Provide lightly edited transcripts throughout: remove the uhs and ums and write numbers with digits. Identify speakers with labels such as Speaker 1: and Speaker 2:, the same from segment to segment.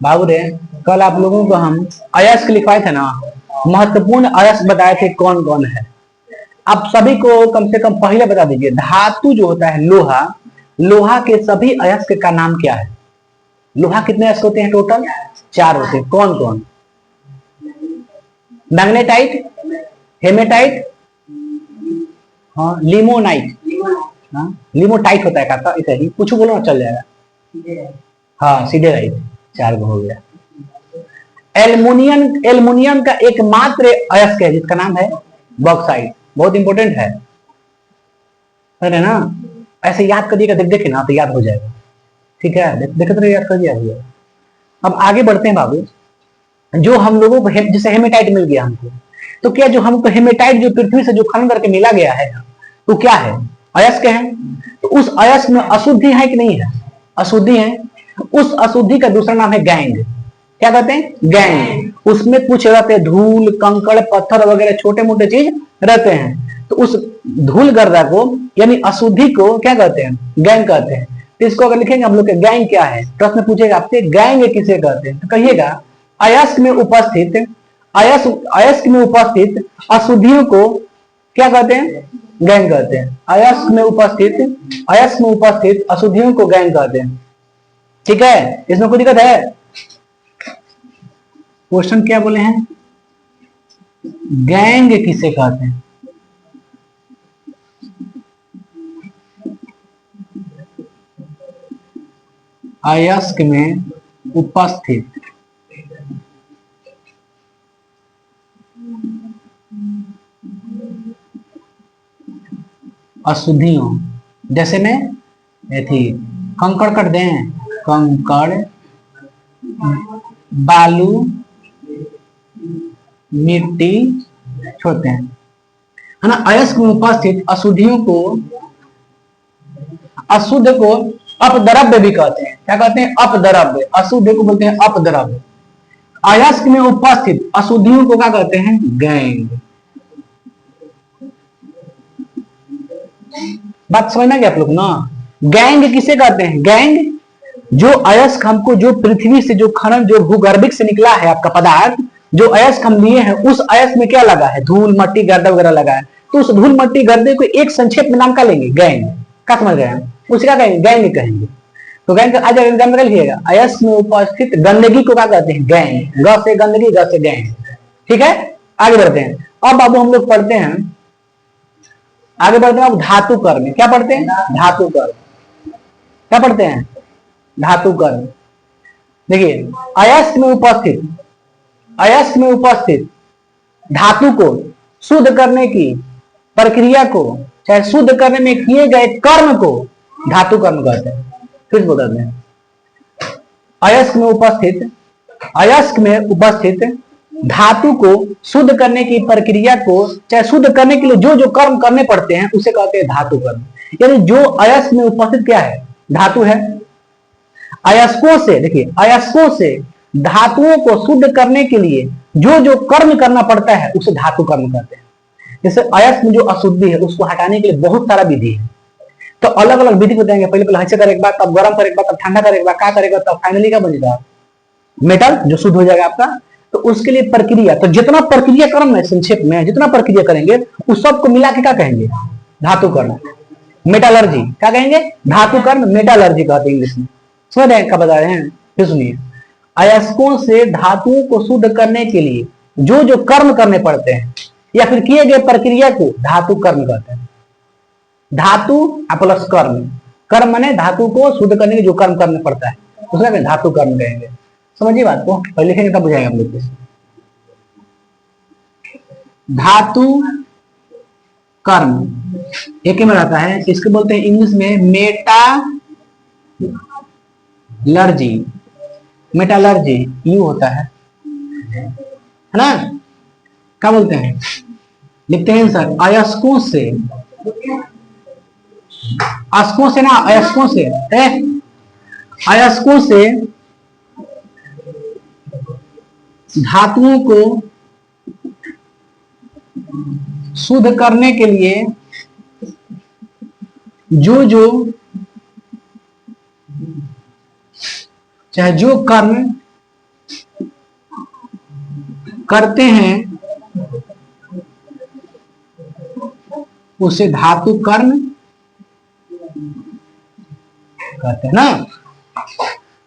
Speaker 1: बाबू रे, कल आप लोगों को हम अयस्क लिखवाए थे ना, महत्वपूर्ण अयस्क बताए थे कौन कौन है। आप सभी को कम से कम पहले बता दीजिए, धातु जो होता है लोहा, लोहा के सभी अयस्क का नाम क्या है? लोहा कितने अयस्क होते हैं टोटल? 4 होते हैं। कौन कौन? मैग्नेटाइट, हेमेटाइट, हाँ लिमोनाइट, हाँ लिमोटाइट होता है काका, इसे ही कुछ बोलो ना चल जाएगा। हाँ सिडेराइट, 4 हो गया। एल्युमिनियम, एल्युमिनियम का एकमात्र अयस्क है जिसका नाम है बॉक्साइट, बहुत इंपॉर्टेंट है ना। ऐसे याद करिएगा, देख देखे ना तो याद हो जाएगा, ठीक है, देखे तो याद कर दिया। अब आगे बढ़ते हैं बाबू। जो हम लोगों को जैसे हेमेटाइट मिल गया हमको, तो क्या जो हमको हेमेटाइट जो पृथ्वी से जो खनन करके मिला गया है तो क्या है? अयस्क है। तो उस अयस्क में अशुद्धि है कि नहीं है? अशुद्धि है। उस अशुद्धि का दूसरा नाम है गैंग। क्या कहते हैं? गैंग। उसमें कुछ रहते हैं धूल, कंकड़, पत्थर वगैरह छोटे मोटे चीज रहते हैं। तो उस धूल गर्दा को यानी अशुद्धि को क्या कहते हैं? गैंग कहते हैं। तो इसको अगर लिखेंगे हम लोग के गैंग क्या है, प्रश्न पूछेगा आपसे गैंग किसे कहते हैं, तो कहिएगा अयस्क में उपस्थित, अयस्क में उपस्थित अशुद्धियों को क्या कहते हैं? गैंग कहते हैं। अयस्क में उपस्थित, अयस्क में उपस्थित अशुद्धियों को गैंग कहते हैं। ठीक है, इसमें कोई दिक्कत है? क्वेश्चन क्या बोले हैं? गैंग किसे कहते हैं? अयस्क में उपस्थित अशुद्धियों, जैसे में थी कंकड़ कर दें, कंकड़, बालू, मिट्टी छोड़ते हैं, है ना। अयस्क में उपस्थित अशुद्धियों को, अशुद्ध को अपद्रव्य भी कहते हैं। क्या कहते हैं? अपद्रव्य। अशुद्ध को बोलते हैं अपद्रव्य। अयस्क में उपस्थित अशुद्धियों को क्या कहते हैं? गैंग। बात समझना क्या आप लोग ना? गैंग किसे कहते हैं? गैंग जो अयस्क हमको, जो पृथ्वी से जो खनन, जो भूगर्भिक से निकला है आपका पदार्थ, जो अयस्क हम लिए हैं, उस अयस्क में क्या लगा है? धूल, मट्टी, गर्दा वगैरह लगा है। तो उस धूल, मट्टी, गर्दे को एक संक्षेप में नाम का लेंगे? गैंग। क्या समझ गए? उसे क्या कहेंगे? गैंग कहेंगे। तो गैंग आज एग्जाम में लिखिएगा, अयस्क में उपस्थित गंदगी को क्या कहते हैं? गैंग। ग से गंदगी, ग से गैंग। ठीक है, आगे बढ़ते हैं। अब बाबू हम लोग पढ़ते हैं, आगे बढ़ते हैं। अब धातु कर्म क्या पढ़ते हैं? धातु कर्म क्या पढ़ते हैं? धातु कर्म। देखिए, अयस्क में उपस्थित, अयस्क में उपस्थित धातु को शुद्ध करने की प्रक्रिया को, चाहे शुद्ध करने में किए गए कर्म को धातु कर्म कहते हैं। फिर बोलते हैं अयस्क में उपस्थित, अयस्क में उपस्थित धातु को शुद्ध करने की प्रक्रिया को, चाहे शुद्ध करने के लिए जो जो कर्म करने पड़ते हैं उसे कहते हैं धातु कर्म। यानी जो अयस्क में उपस्थित क्या है? धातु है। अयस्कों से, देखिए अयस्कों से धातुओं को शुद्ध करने के लिए जो जो कर्म करना पड़ता है उसे धातु कर्म कहते हैं। जैसे अयस्क में जो अशुद्धि है उसको हटाने के लिए बहुत सारा विधि है, तो अलग अलग विधि बताएंगे। पहले ऐसे करें एक बार, तब गर्म करें एक बार, तब ठंडा करें एक बार, क्या करेगा तब फाइनली क्या बनेगा? मेटल जो शुद्ध हो जाएगा आपका। तो उसके लिए प्रक्रिया, तो जितना प्रक्रिया कर्म है संक्षेप में, जितना प्रक्रिया करेंगे उस सबको मिला के क्या कहेंगे? धातु कर्म, मेटालर्जी। क्या कहेंगे? धातु कर्म, मेटालर्जी कहते हैं इंग्लिश में। समझ रहे हैं क्या बता रहे हैं? फिर सुनिए, अयस्कों से धातुओं को शुद्ध करने के लिए जो जो कर्म करने पड़ते हैं या फिर किए गए प्रक्रिया को धातु कर्म कहते हैं। धातु प्लस कर्म, कर्म माने धातु को शुद्ध करने के जो कर्म करना पड़ता है उसमें धातु कर्म कहेंगे। समझिए बात को, पहले लिखेंगे तब बुझाएंगे हम लोग। धातु कर्म एक ही में रहता है, इसको बोलते हैं इंग्लिश में मेटालर्जी। मेटालर्जी यू होता है ना? क्या बोलते हैं? लिखते हैं सर, अयस्कों से, अयस्कों से ना, अयस्कों से, अयस्कों से धातुओं को शुद्ध करने के लिए जो जो, चाहे जो कर्म करते हैं उसे धातु कर्म कहते हैं ना।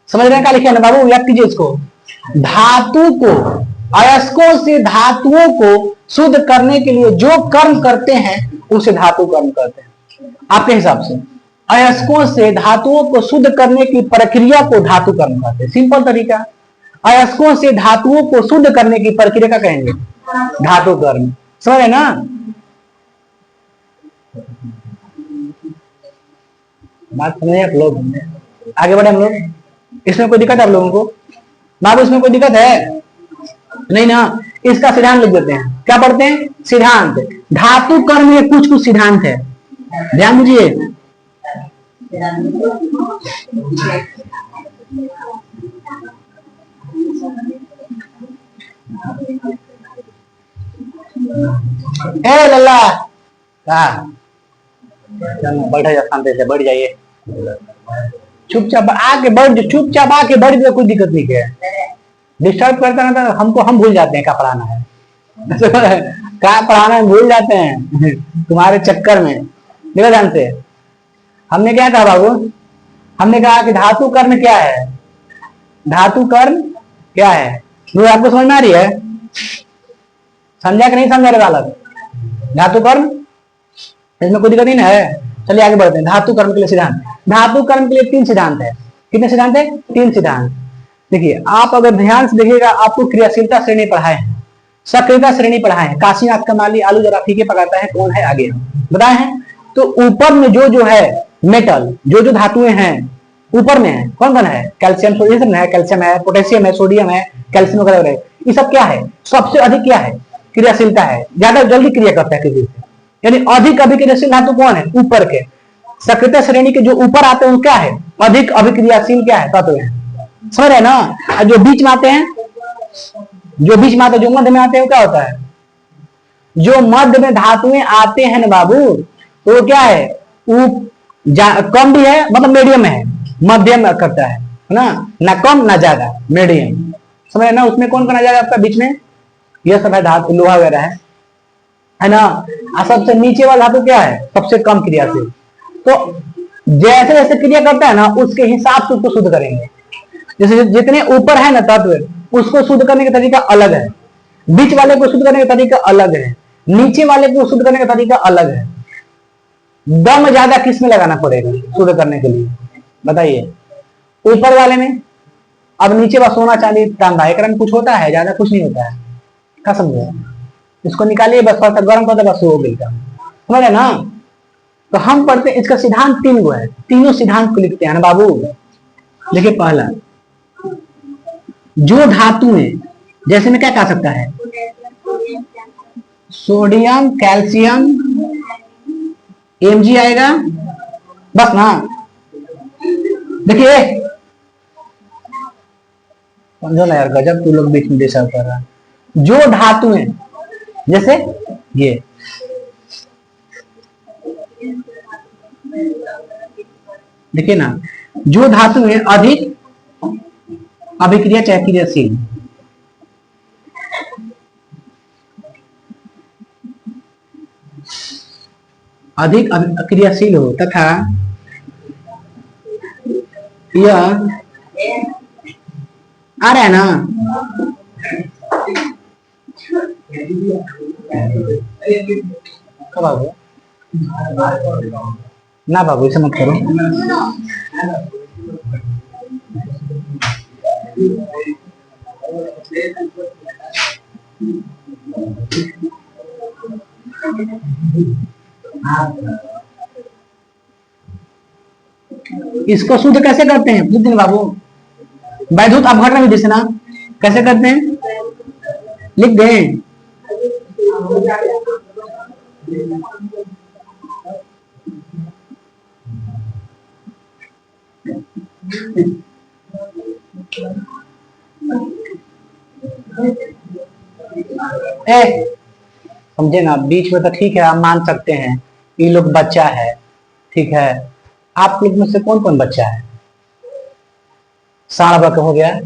Speaker 1: समझ रहे हैं क्या लिखा है ना बाबू, याद कीजिए इसको। धातु को, अयस्कों से धातुओं को शुद्ध करने के लिए जो कर्म करते हैं उसे धातु कर्म कहते हैं। आपके हिसाब से अयस्कों से धातुओं को शुद्ध करने की प्रक्रिया को धातु कर्म कहते हैं। सिंपल तरीका, अयस्कों से धातुओं को शुद्ध करने की प्रक्रिया का कहेंगे धातु कर्म। समझ रहे ना। बात समझे आप लोग, आगे बढ़े हम लोग। इसमें कोई दिक्कत है आप लोगों को बाबू, इसमें कोई दिक्कत है नहीं ना। इसका सिद्धांत लिख देते हैं। क्या पढ़ते हैं? सिद्धांत। धातु कर्म में कुछ कुछ सिद्धांत है, ध्यान दीजिए। ए लल्ला बैठा जा, शांति से बैठ जाइए, चुपचाप आके बैठ, चुपचाप आके बैठ जाए, कोई दिक्कत नहीं है। डिस्टर्ब करता है तो हमको, हम भूल जाते हैं क्या पढ़ाना है क्या पढ़ाना है भूल जाते हैं तुम्हारे चक्कर में। देखो ध्यान से, हमने क्या कहा बाबू, हमने कहा कि धातु कर्म क्या है, धातु कर्म क्या है, वो आपको समझ में आ रही है? समझा कि नहीं समझा रे बालक? धातु कर्म, इसमें कोई दिक्कत नहीं है। चलिए आगे बढ़ते हैं। धातु कर्म के लिए सिद्धांत। धातु कर्म के लिए 3 सिद्धांत है। कितने सिद्धांत है? 3 सिद्धांत। देखिए, आप अगर ध्यान से देखिएगा, आपको क्रियाशीलता श्रेणी पढ़ाए हैं, सक्रियता श्रेणी पढ़ाए हैं, काशीनाथ कमाली, आलू जरा फीके पकाता है, कौन है आगे बताए हैं। तो ऊपर में जो है मेटल, जो धातुएं हैं ऊपर में है, कौन कौन है? कैल्शियम, सोडियम है, कैल्शियम है, पोटेशियम है, सोडियम है, कैल्शियम वगैरह। ये सब क्या है? सबसे अधिक क्या है? क्रियाशीलता है, ज्यादा जल्दी क्रिया करता है किसी से, यानी अधिक अभिक्रियाशील धातु कौन है? ऊपर के। सक्रियता श्रेणी के जो ऊपर आते हैं वो क्या है? अधिक अभिक्रियाशील क्या है? तत्व है। समझ रहे ना। जो बीच में आते हैं, जो बीच में आते हैं, जो मध्य में आते हैं, वो क्या होता है? जो मध्य में धातुएं आते हैं ना बाबू, तो क्या है? कम भी है, मतलब मीडियम है, मध्यम करता है ना कम ना ज्यादा, मीडियम। समझ ना। उसमें कौन कौन आ जाएगा आपका बीच में? यह सब है धातु, लोहा वगैरह है ना। सबसे नीचे वाला धातु क्या है? सबसे कम क्रियाशील। तो जैसे जैसे क्रिया करता है ना, उसके हिसाब से उसको शुद्ध करेंगे। जैसे जितने ऊपर है ना तत्व, उसको शुद्ध करने का तरीका अलग है, बीच वाले को शुद्ध करने का तरीका अलग है, नीचे वाले को शुद्ध करने का तरीका अलग है। दम ज्यादा किस में लगाना पड़ेगा शुद्ध करने के लिए बताइए? ऊपर वाले में। अब नीचे वाला सोना चांदी तांबा, एक में कुछ होता है? ज्यादा कुछ नहीं होता है। क्या समझे? इसको निकालिए बस, थोड़ा सा गर्म कर दे बस, हो गई काम। समझ रहे ना। तो हम पढ़ते हैं, इसका सिद्धांत 3 गो है, तीनों सिद्धांत को लिखते हैं ना बाबू। देखिए, पहला, जो धातु में, जैसे में क्या कह सकता है? सोडियम, कैल्शियम, Mg आएगा बस ना। देखिए, समझो ना यार, गजब तू लोग बीच में डिस्टर्ब कर रहा है। जो धातुएं, जैसे ये, देखिए ना, जो धातुएं अधिक अभिक्रिया चाहे क्रियाशील, अधिक क्रियाशील हो तथा यह आ रहा है ना, कब आओगे ना बाबू, ऐसे मत करो। इसको शुद्ध कैसे करते हैं? पूछ दिन बाबू, वैद्युत अपघटन विधि से ना। कैसे करते हैं? लिख दें। समझे ना, बीच में तो ठीक है, आप मान सकते हैं ये लोग बच्चा है, ठीक है। आप लोग में से कौन कौन बच्चा है? सारा बक हो गया है?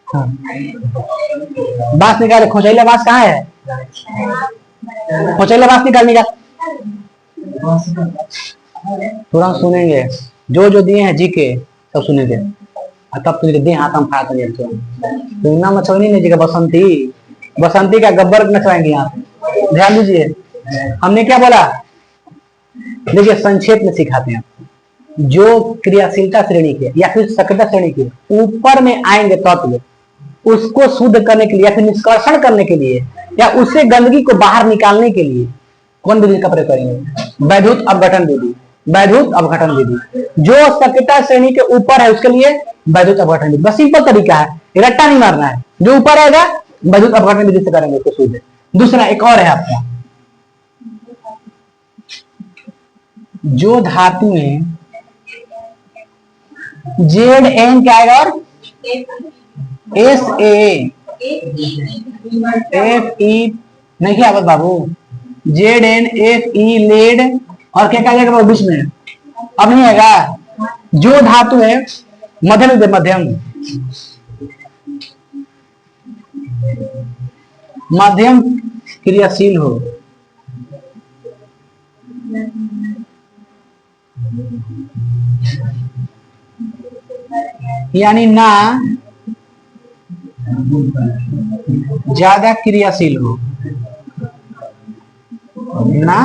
Speaker 1: हाँ। बांस निकाले, खोचैला बांस कहाँ है? खोचैला बांस निकालने का थोड़ा सुनेंगे, जो जो दिए हैं जी के सब सुनेंगे, तब तुझे दिए हाथ हम खाते हैं। तो ना मचवनी नहीं जगह बसंती, बसंती का गब्बर नचवाएंगे यहाँ पे, ध्यान दीजिए। हमने क्या बोला, देखिए संक्षेप में सिखाते हैं। जो क्रियाशीलता श्रेणी के या फिर सक्रियता श्रेणी के ऊपर में आएंगे तत्व, उसको शुद्ध करने के लिए या फिर निष्कर्षण करने के लिए या उससे गंदगी को बाहर निकालने के लिए कौन विधि का प्रयोग करेंगे? वैद्युत अपघटन विधि। वैद्युत अपघटन विधि जो सक्रियता श्रेणी के ऊपर है उसके लिए वैद्युत अपघटन विधि। बस सिंपल तरीका है, रट्टा नहीं मारना है, जो ऊपर आएगा वैद्युत अपघटन विधि से करेंगे उसको शुद्ध। दूसरा एक और है आपका, जो धातु में Zn क्या आएगा और Sa Fe नहीं क्या आवत बाबू, Zn Fe लेड और क्या क्या जाएगा बीच में, अब नहीं आएगा। जो धातु है मध्यम मध्यम मध्यम क्रियाशील हो, यानी ना ज्यादा क्रियाशील हो ना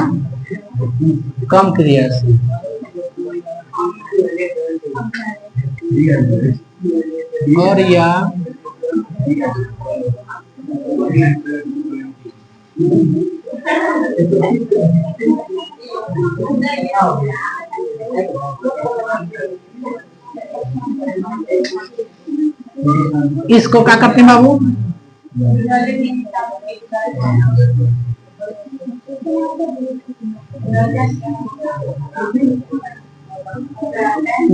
Speaker 1: कम क्रियाशील, और या इसको क्या करते हैं बाबू,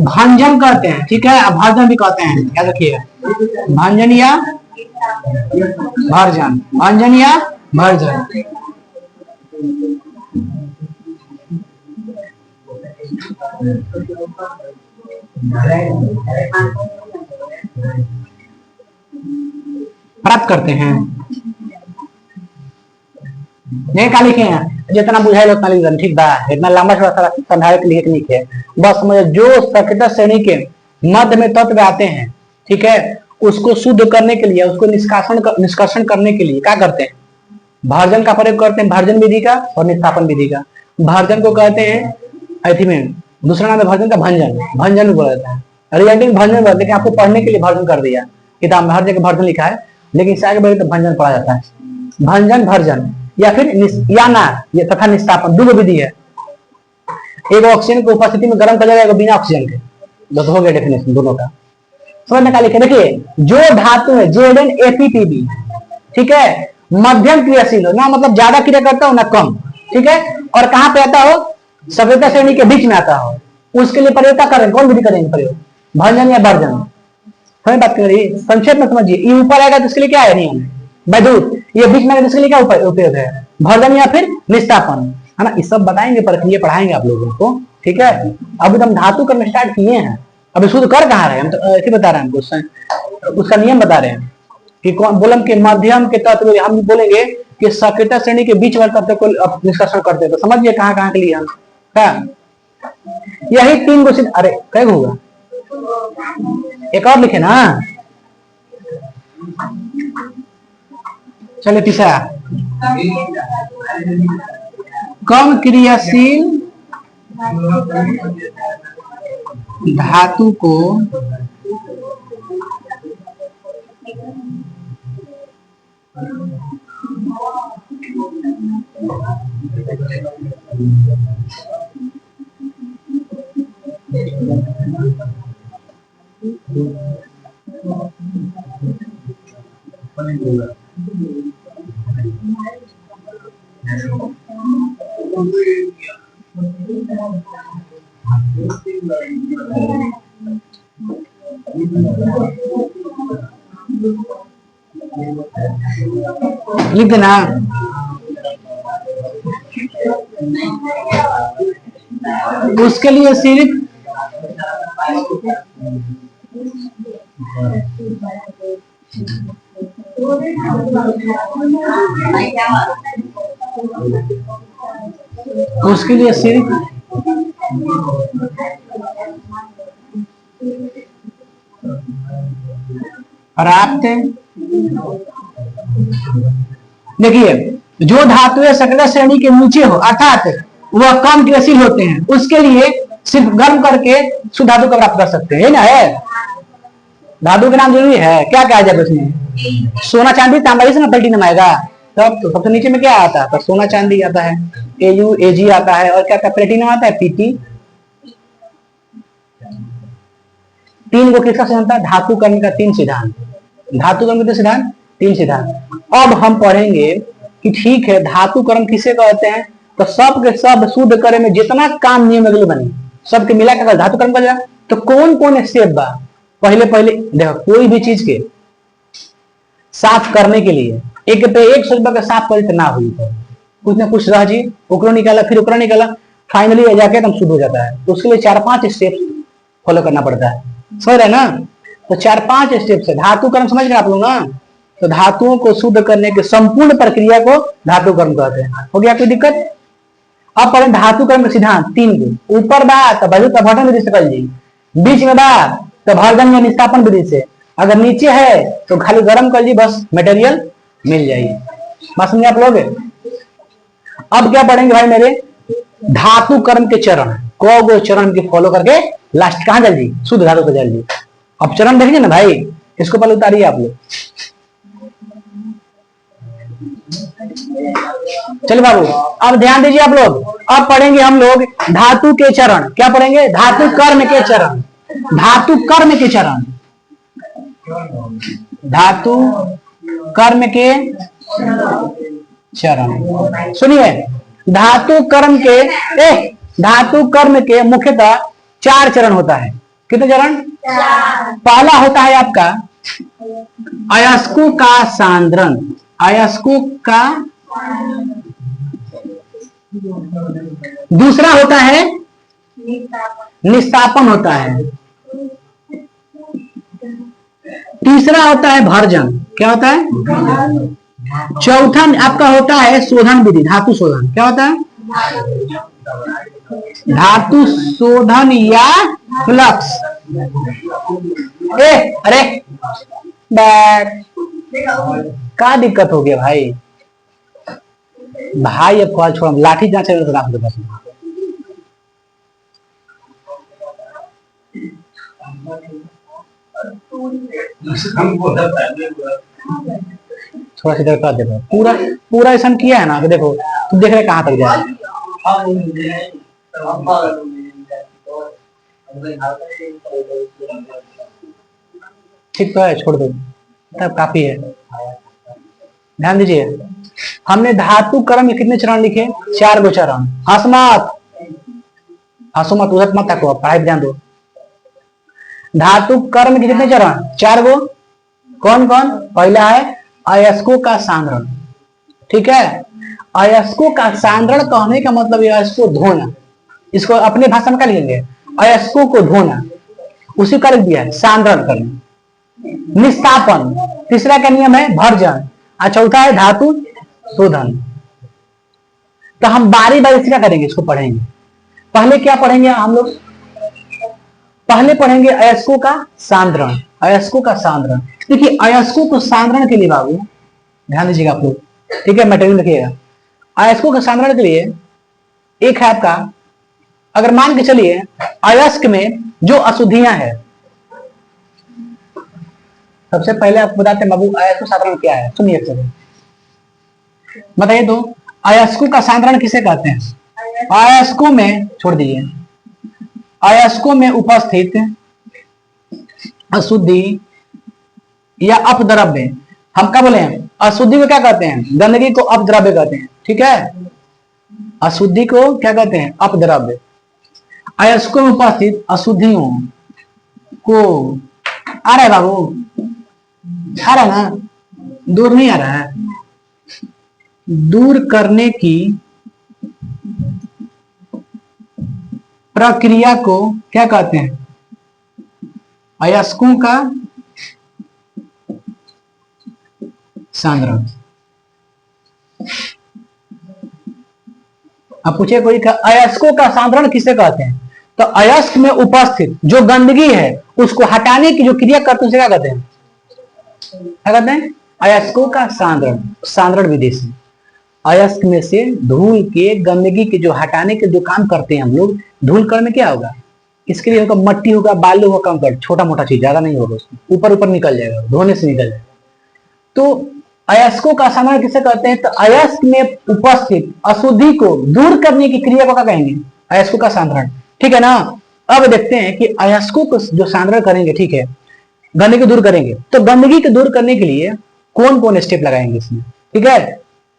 Speaker 1: भंजन कहते हैं, ठीक है, भर्जन भी कहते हैं, याद रखिए। भंजन या भर्जन, भंजन या भर्जन। प्राप्त करते हैं, नहीं क्या लिखे हैं, जितना बुझाए उतना लिख, ठीक बा, इतना लंबा चौड़ा समझाने के लिए नहीं है, बस समझो। जो सक्रियता श्रेणी के मध्य में तत्व आते हैं, ठीक है, उसको शुद्ध करने के लिए, उसको निष्कर्षण करने के लिए क्या करते हैं, भर्जन का प्रयोग करते हैं, भर्जन विधि का और निष्ठापन विधि का। भर्जन को कहते हैं अथी में, दूसरा नाम है भर्जन का भंजन, भंजन भी बोला जाता है, रिजल्टिंग भंजन, लेकिन आपको पढ़ने के लिए भर्जन कर दिया, किताब में हर जगह भर्जन लिखा है, लेकिन इससे आगे बढ़े तो भंजन पढ़ा जाता है। भंजन भर्जन या फिर या ना ये तथा निष्ठापन दो विधि है। एक ऑक्सीजन की उपस्थिति में गर्म कर जाएगा, बिना ऑक्सीजन के, बस हो गया डेफिनेशन दोनों का। समझ में क्या लिखे, देखिए जो धातु है Zn FePb, ठीक है, मध्यम क्रियाशील हो, ना मतलब ज्यादा क्रिया करता हो ना कम, ठीक है, और कहां पे आता हो, सक्रियता श्रेणी के बीच में आता हो, उसके लिए प्रयोग करेंगे, कौन विधि करेंगे प्रयोग, भंजन या भर्जन। समझ बात करिए, संक्षेप में समझिए। ये ऊपर आएगा तो इसके लिए क्या है नियम, वैद्युत, ये बीच में इसके लिए क्या उपयोग है, भर्जन या फिर निष्ठापन, है ना, ये सब बताएंगे, प्रक्रिया पढ़ाएंगे आप लोगों को, ठीक है। अभी तो हम धातु करना स्टार्ट किए हैं, अभी शुद्ध कर कहाँ रहे हैं, हम तो ऐसे बता रहे हैं, उसका नियम बता रहे हैं कि कौन बोलम के माध्यम के तत्व, हम बोलेंगे कि सक्रियता श्रेणी के बीच वाले तत्व को निष्कर्षण करते हैं, तो समझिए कहाँ कहाँ के लिए हम क्या, यही तीन को, अरे क्या होगा, एक और लिखे ना, चलिए तीसरा, कम क्रियाशील धातु को लिख देना, उसके लिए सिर्फ उसके लिए सिर्फ प्राप्त, देखिए जो धातुएं सकल श्रेणी के नीचे हो अर्थात वह कम क्रियाशील होते हैं, उसके लिए सिर्फ गर्म करके शुद्ध धातु का प्राप्त कर सकते हैं, ना है। धातु के नाम जरूरी है, क्या कहा जाए उसमें, सोना चांदी तांबा से ना प्लेटिनम आएगा, तब तो सबसे नीचे में क्या आता है, तो सोना चांदी आता है, Au Ag आता है, और क्या क्या प्लेटिनम आता है, Pt। तीन को किसका सिद्धांत था, धातु कर्म का तीन सिद्धांत, धातु कर्म के सिद्धांत तीन सिद्धांत। अब हम पढ़ेंगे कि ठीक है धातु कर्म किसे कहते हैं, तो सब के सब शुद्ध करे में जितना काम नियम अगले बने सबके मिला कर धातु कर्म का। तो कौन कौन स्टेप बा, पहले पहले देखो कोई भी चीज के साफ करने के लिए एक पे 100 रुपए का साफ करे तो ना हुई, तो कुछ ना कुछ रह जी, ओकरो निकाला फिर ओकरा निकाला, फाइनली जाके एकदम शुद्ध हो जाता है। तो उसके लिए 4-5 स्टेप फॉलो करना पड़ता है, समझ रहे ना। तो 4-5 स्टेप से धातु कर्म समझ गए आप लोग ना। तो धातुओं को शुद्ध करने की संपूर्ण प्रक्रिया को धातु कर्म कहते हैं। हो गया कोई दिक्कत। अब पढ़े धातु कर्म के सिद्धांत तीन को, ऊपर बा तो भटन विधि से कर ली, बीच में बा तो भर्जन या निष्कापन विधि से, अगर नीचे है तो खाली गर्म कर ली, बस मटेरियल मिल जाएगी। बात समझे आप लोग। अब क्या पढ़ेंगे भाई मेरे, धातु कर्म के चरण, को चरण की फॉलो करके लास्ट कहां जल्दी, शुद्ध धातु को जल्दी। अब चरण देखेंगे ना भाई, इसको पहले उतारिए आप लोग। चलिए बाबू अब ध्यान दीजिए आप लोग। अब पढ़ेंगे हम लोग धातु के चरण। क्या पढ़ेंगे, धातु कर्म के चरण, धातु कर्म के चरण, धातु कर्म के चरण। सुनिए धातु कर्म के धातु कर्म के मुख्यतः 4 चरण होता है। कितने चरण, पहला होता है आपका अयस्कों का सांद्रण, अयस्कों का, दूसरा होता है निस्तापन होता है, तीसरा होता है भर्जन, क्या होता है, चौथा आपका होता है शोधन विधि, धातु शोधन। क्या होता है, धातु शोधन या फ्लक्स। अरे क्या दिक्कत हो गया भाई, भाई अब कॉल छोड़, लाठी जांच तो राख दो बस। थोड़ा सा इधर कर दे, पूरा पूरा ऐसा किया है ना कि देखो तुम देख रहे कहां तक जाए। ठीक तो है, छोड़ दो तब काफी है। ध्यान दीजिए हमने धातु कर्म में कितने चरण लिखे, 4 गो चरण। हसमत हसमत उधर मत तको, पढ़ाई ध्यान दो। धातु कर्म के कितने चरण, 4 गो। कौन कौन, पहला है अयस्कों का सांद्रण, ठीक है। अयस्कों का सांद्रण कहने का मतलब अयस्को धोना, इसको अपने भाषा में क्या लिखेंगे, अयस्कों को धोना, उसी का लिख दिया है सांद्रण करना। निस्तापन तीसरा का नियम है भर्जन, और चौथा है धातु शोधन। तो हम बारी बारी से क्या करेंगे, इसको पढ़ेंगे। पहले क्या पढ़ेंगे हम लोग, पहले पढ़ेंगे अयस्कों का सांद्रण, अयस्कों का सांद्रण। देखिए अयस्कों को सांद्रण के लिए बाबू ध्यान दीजिएगा आप लोग, ठीक है, मटेरियल लिखिएगा। अयस्कों के सांद्रण के लिए एक है आपका, अगर मान के चलिए अयस्क में जो अशुद्धियां है, सबसे पहले आपको बताते हैं बाबू अयस्क सांद्रण क्या है, सुनिए चलिए बताइए। तो अयस्कों का सांद्रण किसे कहते हैं, अयस्कों में छोड़ दीजिए, अयस्कों में उपस्थित अशुद्धि या अपद्रव्य, हम क्या बोले हैं, अशुद्धि को क्या कहते हैं, गंदगी को अपद्रव्य कहते हैं, ठीक है। अशुद्धि को क्या कहते हैं, अपद्रव्य। अयस्कों में उपस्थित अशुद्धियों को, आ रहा है बाबू, आ रहा है ना, दूर नहीं आ रहा है, दूर करने की प्रक्रिया को क्या कहते हैं, अयस्कों का सांद्रण। अब पूछे कोई अयस्कों का सांद्रण किसे कहते हैं? तो अयस्क में उपस्थित जो गंदगी है उसको हटाने की जो क्रिया करते हैं उसे क्या कहते हैं? क्या कहते हैं? अयस्कों का सांद्रण, सांद्रण विधि से अयस्क में से धूल के गंदगी के जो हटाने के जो काम करते हैं हम लोग, धूल कण में क्या होगा? इसके लिए होगा मट्टी होगा, बालू होगा, कंकड़, छोटा मोटा चीज, ज्यादा नहीं होगा, उसमें ऊपर ऊपर निकल जाएगा, धोने से निकल जाएगा। तो अयस्कों का सांद्रण किसे कहते हैं? तो अयस्क में उपस्थित अशुद्धि को दूर करने की क्रिया को क्या कहेंगे? अयस्कों का सांद्रण। ठीक है ना। अब देखते हैं कि अयस्कों को जो सांद्रण करेंगे, ठीक है, गंदगी दूर करेंगे, तो गंदगी को दूर करने के लिए कौन कौन स्टेप लगाएंगे इसमें? ठीक है,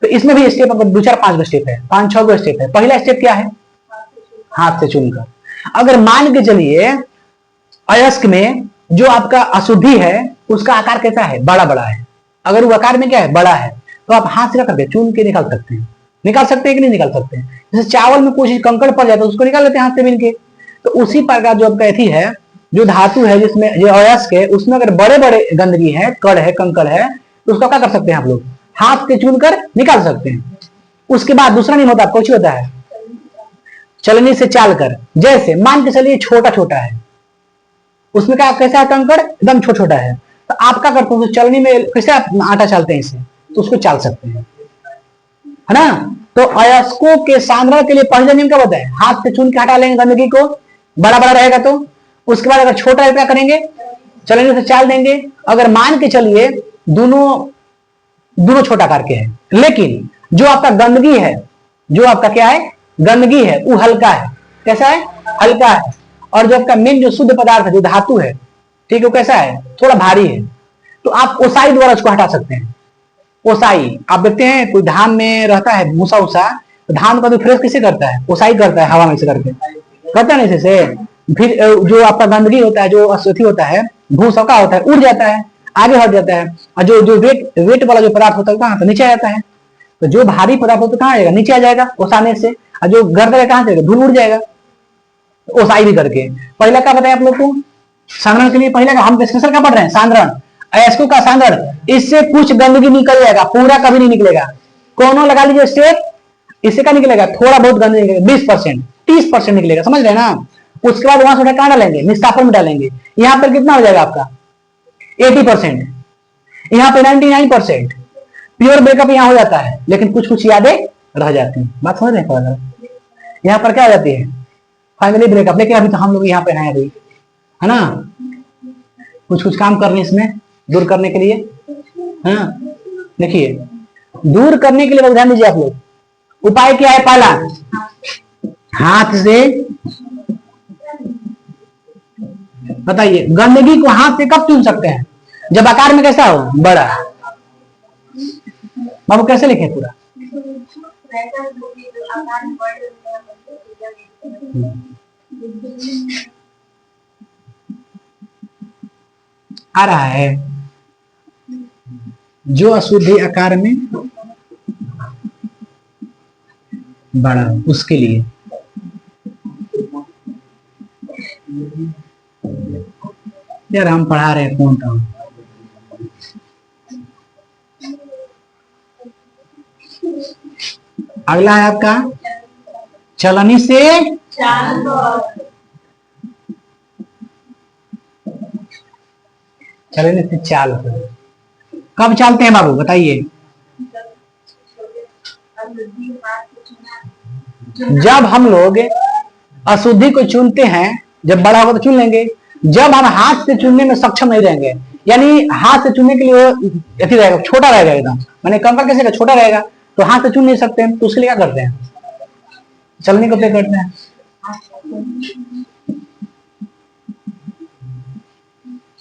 Speaker 1: तो इसमें भी स्टेप 2 4 5 गो स्टेप है, 5 6 गो स्टेप है। पहला स्टेप क्या है? हाथ से चुनकर। अगर मान के चलिए अयस्क में जो आपका अशुद्धि है उसका आकार कैसा है? बड़ा बड़ा है। अगर वो आकार में क्या है? बड़ा है, तो आप हाथ से क्या करके चुन के निकाल सकते हैं। निकाल सकते हैं कि नहीं निकाल सकते हैं? जैसे चावल में कुछ कंकड़ पड़ जाता है उसको निकाल लेते हैं हाथ से बीन के। तो उसी प्रकार जो आपका एथी है, जो धातु है जिसमें जो अयस्क है, उसमें अगर बड़े बड़े गंदगी है, कड़ है, कंकड़ है, तो उसका क्या कर सकते हैं आप लोग? हाथ से चुनकर निकाल सकते हैं। उसके बाद दूसरा नियम होता है, कुछ होता है चलनी से चाल कर। जैसे मान के चलिए छोटा छोटा है, उसमें क्या कैसा है? कंकड़ एकदम छोटा छोटा है, तो आप क्या करते हो? चलनी में कैसे आप आटा चालते हैं इसे, तो उसको चाल सकते हैं, है ना। तो अयस्कों के सांद्रण के लिए पहला नियम क्या होता है? हाथ से चुन के हटा लेंगे गंदगी को, बड़ा बड़ा रहेगा तो। उसके बाद अगर छोटा है क्या करेंगे? चलनी से चाल देंगे। अगर मान के चलिए दोनों छोटा करके है, लेकिन जो आपका गंदगी है, जो आपका क्या है? गंदगी है, वो हल्का है। कैसा है? हल्का है। और जो आपका मेन जो शुद्ध पदार्थ है, जो धातु है, ठीक है, वो कैसा है? थोड़ा भारी है। तो आप ओसाई द्वारा उसको हटा सकते हैं। ओसाई, आप देखते हैं कोई धान में रहता है भूसा उसा, तो धान का भी फ्रेश कैसे करता है? ओसाई करता है, हवा में से करके करता है, ऐसे से। फिर जो आपका गंदगी होता है, जो अशुद्धि होता है, भूसा का होता है, उड़ जाता है, आगे हट जाता है। और जो जो वेट वाला जो पदार्थ होता है कहाँ तो नीचे आ जाता है। तो जो भारी पदार्थ होता है कहाँ आएगा? नीचे आ जाएगा ओसाने से। और जो गर्द कहाँ जाएगा? धूल उड़ जाएगा। ओसाई भी करके पहला क्या बताया आप लोग को? सांद्रण के लिए पहले का हम स्पेशल क्या पढ़ रहे हैं? सांद्रण, अयस्कों का सांद्रण। इससे कुछ गंदगी निकल जाएगा, पूरा कभी नहीं निकलेगा। कोनो लगा लीजिए स्टेप, इससे क्या निकलेगा? थोड़ा बहुत गंदगी निकलेगा, 20% 30% निकलेगा, समझ रहे हैं ना। उसके बाद वहां से उठा कहां डालेंगे? निस्तापन में डालेंगे। यहां पर कितना हो जाएगा आपका? 80%। यहाँ पे 99%। प्योर ब्रेकअप यहाँ हो जाता है, लेकिन कुछ कुछ यादें रह जाती हैं। बात समझ रहे हैं? यहाँ पर क्या हो जाती है? Finally breakup. लेकिन अभी तो हम लोग यहाँ पे हैं अभी, है ना, कुछ कुछ काम करने इसमें दूर करने के लिए। हाँ देखिए, दूर करने के लिए ध्यान दीजिए आप लोग। उपाय क्या है? पहला, हाथ से बताइए, गंदगी को हाथ से कब चुन सकते हैं? जब आकार में कैसा हो? बड़ा। बाबू कैसे लिखे पूरा? आ रहा है। जो अशुद्धि आकार में बड़ा हो उसके लिए। यार हम पढ़ा रहे हैं कौन था? अगला है आपका चलनी से चलने से चाल। कब चालते हैं बाबू बताइए? जब हम लोग अशुद्धि को चुनते हैं, जब बड़ा होगा तो चुन लेंगे। जब हम हाथ से चुनने में सक्षम नहीं रहेंगे, यानी हाथ से चुनने के लिए वो रहेगा, छोटा रहेगा एकदम, मैंने कंकड़ कैसे का छोटा रहेगा, तो हाथ से चुन नहीं सकते हैं, तो उसके लिए क्या करते हैं? चलने को प्ले करते हैं।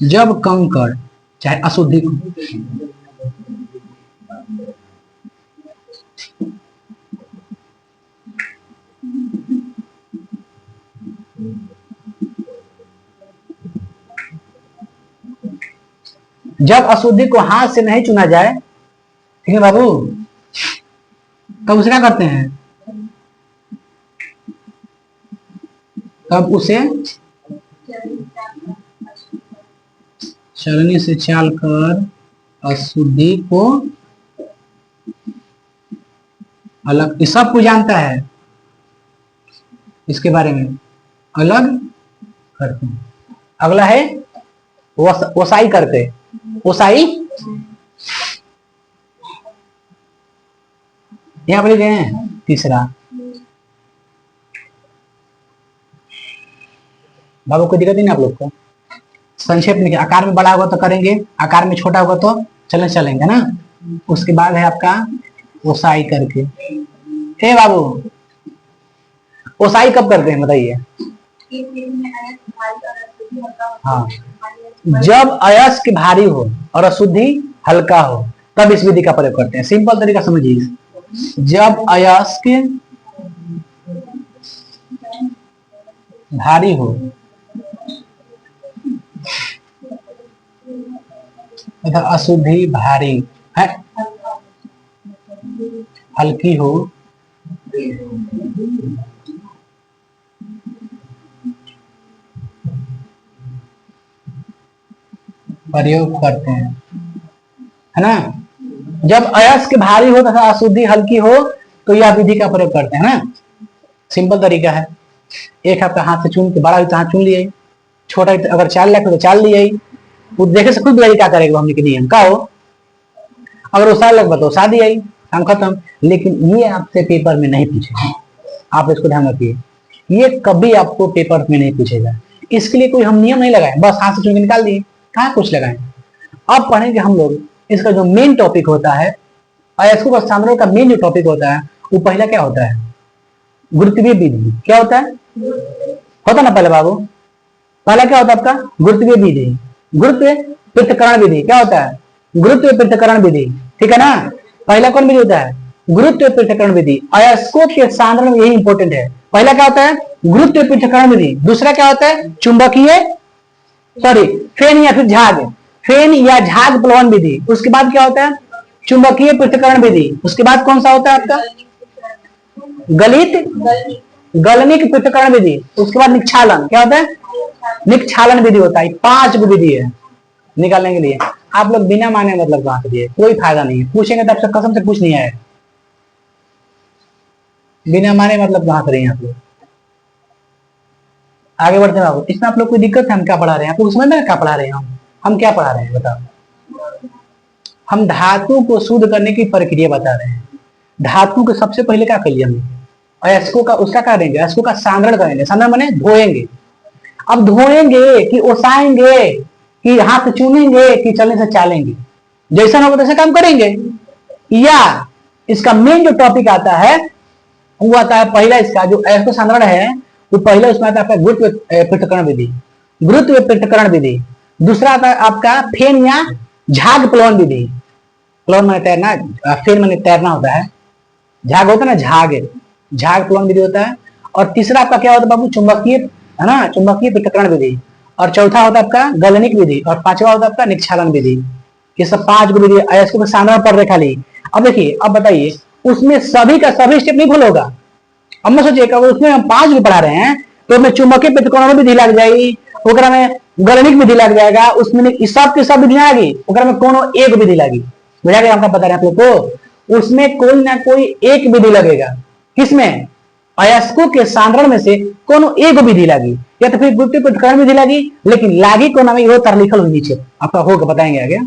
Speaker 1: जब कंकड़ चाहे अशुद्धि को जब अशुद्धि को हाथ से नहीं चुना जाए, ठीक है बाबू, तब उसे क्या करते हैं? तब उसे चलनी से चाल कर अशुद्धि को अलग, ये सब कुछ जानता है इसके बारे में, अलग करते हैं। अगला है ओसाई करते, ओसाई यहां पर गए हैं। तीसरा बाबू कोई दिक्कत नहीं आप लोग को, संक्षेप में आकार में बड़ा होगा तो करेंगे, आकार में छोटा होगा तो चलेंगे ना। उसके बाद है आपका ओसाई करके। हे बाबू ओसाई कब करते हैं बताइए? हाँ, जब अयस्क भारी हो और अशुद्धि हल्का हो तब इस विधि का प्रयोग करते हैं। सिंपल तरीका समझिए, जब अयस्क भारी हो तथा अशुद्धि भारी है, हल्की हो प्रयोग करते हैं, है ना। जब अयस्क भारी हो तथा अशुद्धि हल्की हो तो यह विधि का प्रयोग करते हैं ना। सिंपल तरीका है, एक आपका हाथ से चुन के, बड़ा हो तो हाथ चुन लिया, छोटा अगर चाल लाख तो चाल लिया, वो देखे से खुद बुझाई क्या करेगा हमने के नियम का हो। अगर उसा लग तो उसा दिया, हम खत्म। लेकिन ये आपसे पेपर में नहीं पूछेगा, आप इसको ध्यान रखिए, ये कभी आपको पेपर में नहीं पूछेगा। इसके लिए कोई हम नियम नहीं लगाए, बस हाथ से चुन के निकाल दिए, कहाँ कुछ लगाए। अब पढ़ेंगे हम लोग इसका जो मेन टॉपिक होता है, अयस्कों का सांद्रण का मेन जो टॉपिक होता है वो पहला क्या होता है? गुरुत्वीय विधि। क्या होता है? होता ना पहले बाबू, पहला क्या होता है आपका? गुरुत्वीय विधि, गुरुत्व पृथक्करण विधि। क्या होता है? गुरुत्व पृथक्करण विधि, ठीक है ना। पहला कौन विधि होता है? गुरुत्व पृथक्करण विधि। अयस्कों के सांद्रण में यही इंपॉर्टेंट है। पहला क्या होता है? गुरुत्व पृथक्करण विधि। दूसरा क्या होता है? चुंबकीय फेन या फिर झाग, फेन या झाग प्लवन विधि। उसके बाद क्या होता है? चुंबकीय पृथक्करण विधि। उसके बाद कौन सा होता है आपका? गलनिक पृथक्करण विधि। उसके बाद निक्षालन। क्या होता है? निक्षालन विधि होता है। 5 विधि है निकालने के लिए। आप लोग बिना माने मतलब कहां से दिए, कोई फायदा नहीं है। पूछेंगे तो आपसे कसम से कुछ नहीं आएगा, बिना माने मतलब कहां से रहे आप लोग। आगे बढ़ते हैं बाबू, इसमें आप लोग कोई दिक्कत है? हम क्या पढ़ा रहे हैं आप लोग समझ में? क्या पढ़ा रहे हैं हम क्या पढ़ा रहे हैं बताओ? हम धातु को शुद्ध करने की प्रक्रिया बता रहे हैं। धातु को सबसे पहले क्या करिए हमने? अयस्कों का उसका क्या करेंगे? अयस्कों का सांद्रण करेंगे। सांद्रण माने धोएंगे। अब धोएंगे कि ओसाएंगे कि हाथ चूनेंगे कि चलने से चालेंगे, जैसा होगा तैसा काम करेंगे। या इसका मेन जो टॉपिक आता है वो आता है पहला, इसका जो अयस्क सांद्रण है वो पहला उसमें आता है गुरुत्व पृथक्करण विधि, गुरुत्व पृथक्करण विधि। दूसरा आता है आपका फेन या झाग प्लवन विधि। प्लवन माने तैरना, फेन माने तैरना होता है, झाग होता है ना, झाग प्लवन विधि होता है। और तीसरा आपका क्या होता है बाबू? चुंबकीय, है ना, चुंबकीय पृथक्करण विधि। और चौथा होता है आपका गलनिक विधि। और पांचवा होता है आपका निक्षालन विधि। ये सब 5 विधि अयस्कों के सांद्रण पर देखा ली। अब देखिए, अब बताइए, उसमें सभी का सभी स्टेप नहीं फॉलो होगा। अब मैं सोचिए उसमें हम 5 भी पढ़ा रहे हैं तो उसमें चुंबकीय पृथक्करण विधि लग जाएगी, ओकरा में गलनिक विधि लग जाएगा, उसमें सब की सब विधियां आएगी, ओकरा में कोनो एक विधि लगी। बुझा गया? हमका बता रहे हैं आप लोग को, उसमें कोई ना कोई एक विधि लगेगा। किसमें? अयस्कों के सांद्रण में से कोनो एक विधि लगी, या तो फिर गुरुत्व पृथक्करण विधि लगी, लेकिन लागी को नाम ये तर लिखल नीचे आपका होगा, बताएंगे आगे।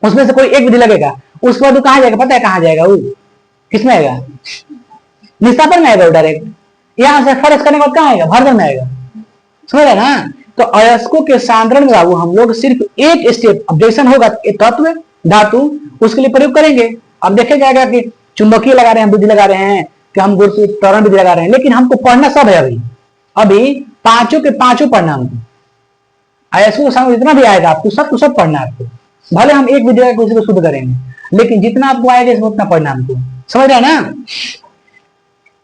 Speaker 1: उसमें से कोई एक विधि लगेगा, उसके बाद कहां जाएगा? पता है कहां जाएगा वो? किसमें आएगा? निस्तापन में आएगा डायरेक्ट। यहां से फर्ज करने के बाद कहां आएगा? भर्जन में आएगा। समझ रहे ना? तो अयस्कों के सांद्रण में बाबू हम लोग सिर्फ एक स्टेप, अब जैसा होगा तत्व धातु उसके लिए प्रयोग करेंगे। अब देखे जाएगा कि चुंबकीय लगा रहे हैं, विधि लगा रहे हैं, कि हम गुरुत्व त्वरण विधि लगा रहे हैं, लेकिन हमको पढ़ना सब है। अभी पांचों के पांचों पढ़ना हमको, अयस्कों के सांद्रण जितना भी आएगा आपको सब सब पढ़ना है आपको। भले हम एक विधि को शुद्ध करेंगे, लेकिन जितना आपको आएगा इसमें उतना पढ़ना हमको। समझ रहे हैं ना?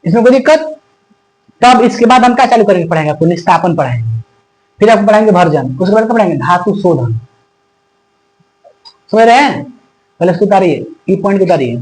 Speaker 1: इसमें कोई दिक्कत? तब इसके बाद हम क्या चालू करेंगे? पढ़ेंगे आपको निस्तापन पढ़ाएंगे, फिर आपको पढ़ाएंगे भर्जन, उसके बाद पढ़ाएंगे धातु शोधन। समझ रहे हैं? पहले उसको उतारिए, ई पॉइंट को उतारिए।